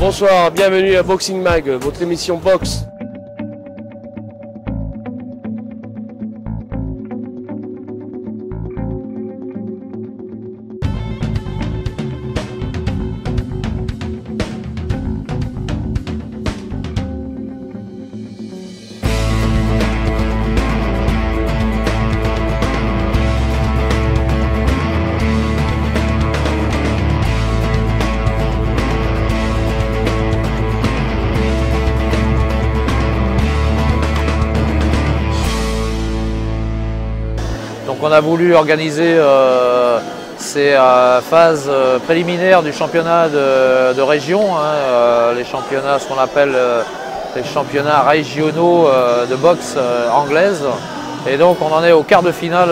Bonsoir, bienvenue à Boxing Mag, votre émission boxe. Donc on a voulu organiser ces phases préliminaires du championnat de région, les championnats, ce qu'on appelle les championnats régionaux de boxe anglaise. Et donc on en est au quart de finale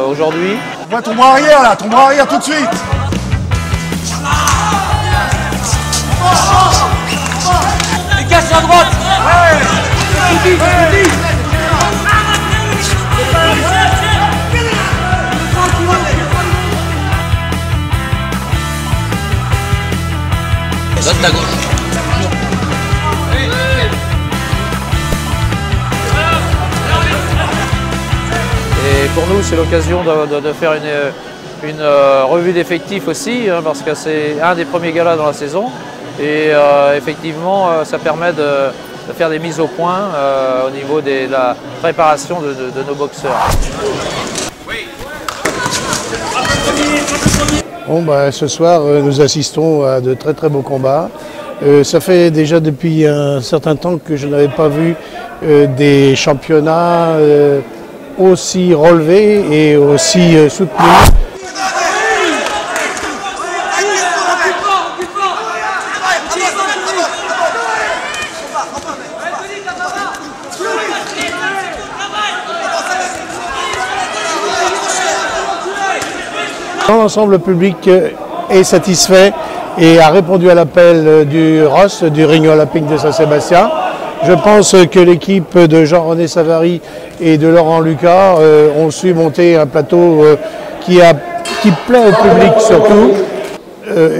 aujourd'hui. On voit ton bras arrière là, ton bras arrière tout de suite. Les gars sur la droite. Donne ta gauche. Et pour nous, c'est l'occasion de faire une revue d'effectifs aussi, parce que c'est un des premiers galas dans la saison. Et effectivement, ça permet de faire des mises au point au niveau de la préparation de nos boxeurs. Bon, ce soir, nous assistons à de très très beaux combats. Ça fait déjà depuis un certain temps que je n'avais pas vu des championnats aussi relevés et aussi soutenus. Dans l'ensemble, le public est satisfait et a répondu à l'appel du ROS, du Ring Olympique de Saint-Sébastien. Je pense que l'équipe de Jean-René Savary et de Laurent Lucas ont su monter un plateau qui plaît au public surtout.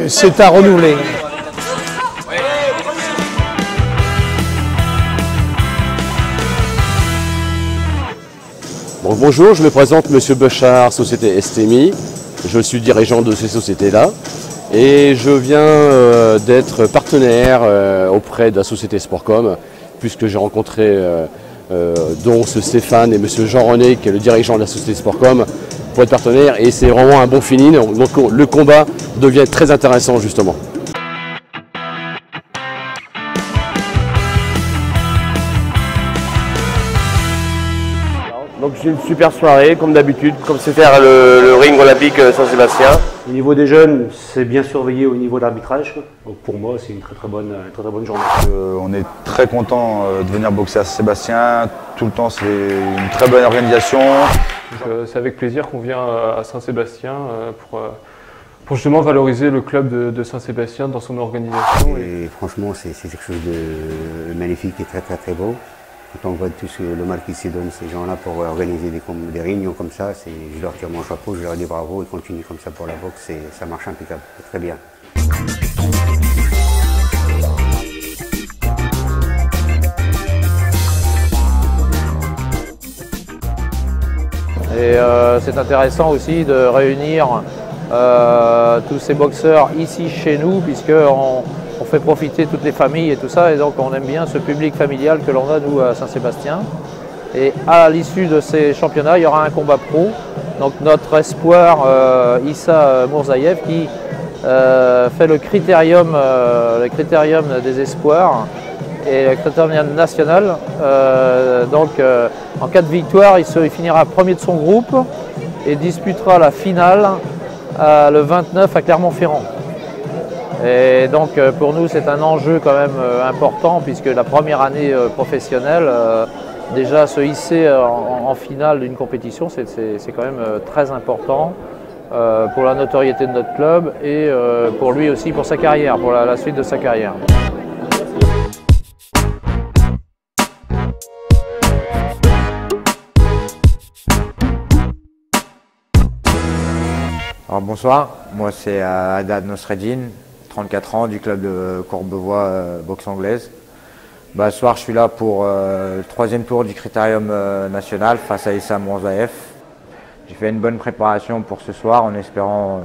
C'est à renouveler. Bon, bonjour, je me présente Monsieur Bechard, Société STMI. Je suis dirigeant de ces sociétés-là et je viens d'être partenaire auprès de la société Sportcom puisque j'ai rencontré dont ce Stéphane et Monsieur Jean-René qui est le dirigeant de la société Sportcom pour être partenaire et c'est vraiment un bon feeling. Donc le combat devient très intéressant justement. Donc c'est une super soirée, comme d'habitude, comme c'est faire le Ring Olympique Saint-Sébastien. Au niveau des jeunes, c'est bien surveillé au niveau de l'arbitrage. Donc pour moi, c'est une très très bonne journée. On est très content de venir boxer à Saint-Sébastien. Tout le temps, c'est une très bonne organisation. C'est avec plaisir qu'on vient à Saint-Sébastien pour justement valoriser le club de Saint-Sébastien dans son organisation. Et franchement, c'est quelque chose de magnifique et très très très beau. Quand on voit tout le mal qu'ils se donnent ces gens-là pour organiser des réunions comme ça, je leur tire mon chapeau, je leur dis bravo, ils continuent comme ça pour la boxe, ça marche impeccable, très bien. Et c'est intéressant aussi de réunir tous ces boxeurs ici chez nous, puisqu'on fait profiter toutes les familles et tout ça, et donc on aime bien ce public familial que l'on a nous à Saint-Sébastien. Et à l'issue de ces championnats, il y aura un combat pro. Donc notre espoir Issa Mourzaïev qui fait le critérium des espoirs et le critérium national. En cas de victoire, il finira premier de son groupe et disputera la finale le 29 à Clermont-Ferrand. Et donc pour nous c'est un enjeu quand même important puisque la première année professionnelle, déjà se hisser en finale d'une compétition, c'est quand même très important pour la notoriété de notre club et pour lui aussi, pour sa carrière, pour la suite de sa carrière. Alors bonsoir, moi c'est Haddad Nosreddine, 34 ans, du club de Courbevoie boxe anglaise. Ce soir, je suis là pour le 3e tour du Critérium national face à Issam Mourzaev. J'ai fait une bonne préparation pour ce soir en espérant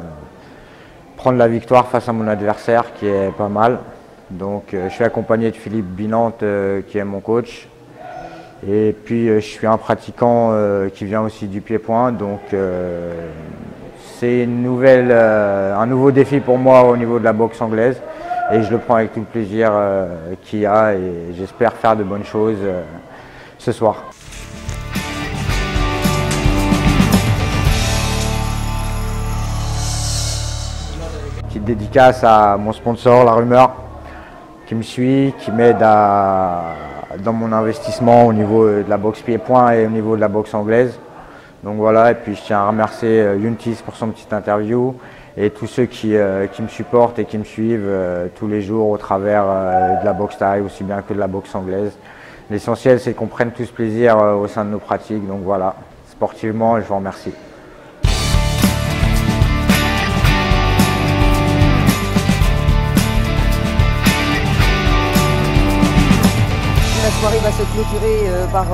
prendre la victoire face à mon adversaire qui est pas mal. Donc je suis accompagné de Philippe Binante qui est mon coach. Et puis je suis un pratiquant qui vient aussi du pied-point. Donc c'est un nouveau défi pour moi au niveau de la boxe anglaise. Et je le prends avec tout le plaisir qu'il y a et j'espère faire de bonnes choses ce soir. Petite dédicace à mon sponsor, La Rumeur, qui me suit, qui m'aide dans mon investissement au niveau de la boxe pied-point et au niveau de la boxe anglaise. Donc voilà, et puis je tiens à remercier Yuntis pour son petite interview et tous ceux qui me supportent et qui me suivent tous les jours au travers de la boxe thaï aussi bien que de la boxe anglaise. L'essentiel c'est qu'on prenne tous plaisir au sein de nos pratiques, donc voilà, sportivement je vous remercie. La soirée va se clôturer par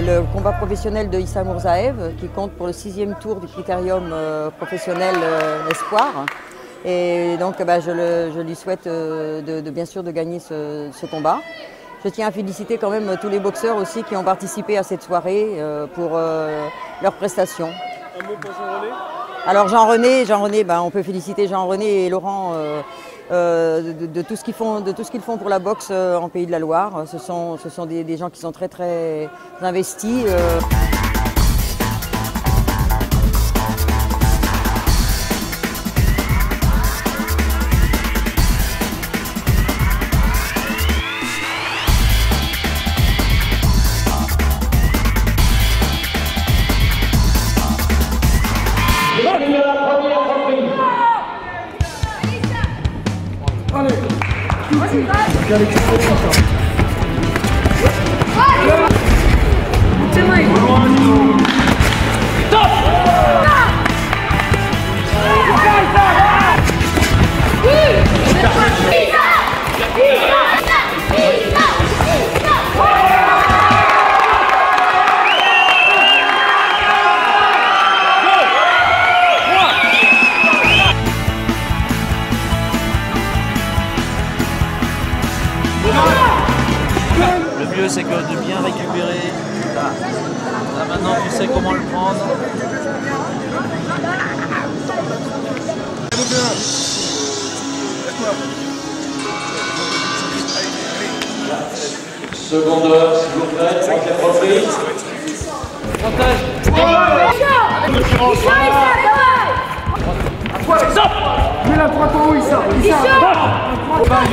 le combat professionnel de Issam Mourzaev qui compte pour le 6e tour du critérium professionnel espoir. Et donc je lui souhaite bien sûr de gagner ce combat. Je tiens à féliciter quand même tous les boxeurs aussi qui ont participé à cette soirée pour leurs prestations. Un mot pour Jean-René ? Alors Jean-René, on peut féliciter Jean-René et Laurent de tout ce qu'ils font pour la boxe en Pays de la Loire. Ce sont des gens qui sont très très investis. Le mieux c'est que de bien récupérer. Là maintenant tu sais comment le prendre. Secondeur s'il vous plaît, 3e reprise. Mets la droite en haut, Issa. Prends le bas,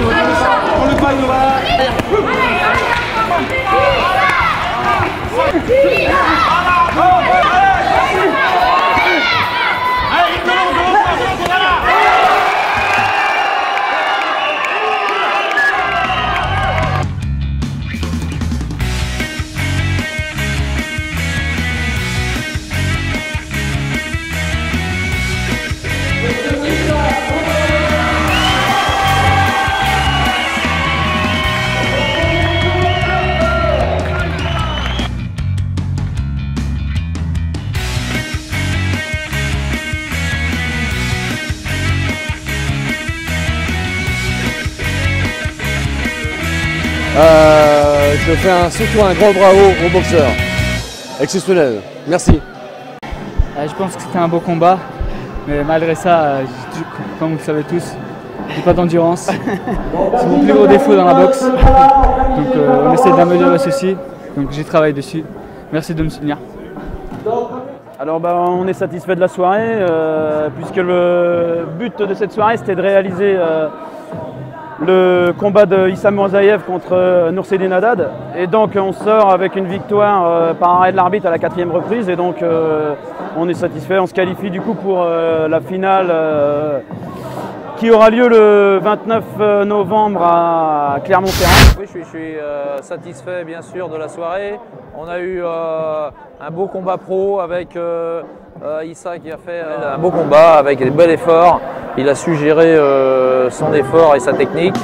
Je fais surtout un grand bravo aux boxeurs. Exceptionnel. Merci. Je pense que c'était un beau combat, mais malgré ça, comme vous le savez tous, j'ai pas d'endurance. C'est mon plus gros défaut dans la boxe. Donc on essaie d'améliorer ceci. Donc j'y travaille dessus. Merci de me soutenir. Alors on est satisfait de la soirée puisque le but de cette soirée c'était de réaliser le combat de Issam Mourzaev contre Noursedine Haddad. Et donc on sort avec une victoire par arrêt de l'arbitre à la 4e reprise. Et donc on est satisfait, on se qualifie du coup pour la finale qui aura lieu le 29 novembre à Clermont-Ferrand. Oui, je suis satisfait bien sûr de la soirée. On a eu un beau combat pro avec Issa qui a fait un beau combat avec des bels efforts. Il a su gérer son effort et sa technique.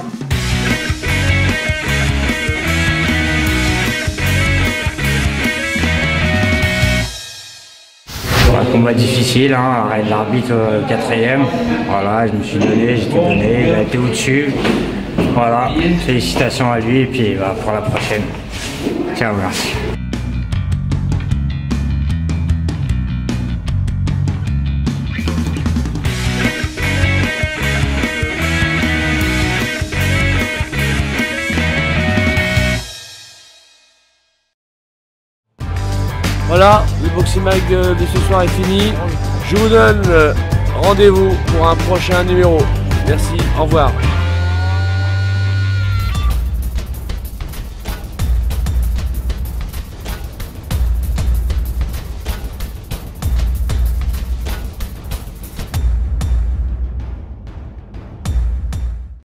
Un combat difficile, hein, arrêt de l'arbitre 4e. Voilà, je me suis donné, j'ai tout donné, il a été au-dessus. Voilà, félicitations à lui et puis pour la prochaine. Ciao, merci. Voilà, le Boxing Mag de ce soir est fini. Je vous donne rendez-vous pour un prochain numéro. Merci, au revoir.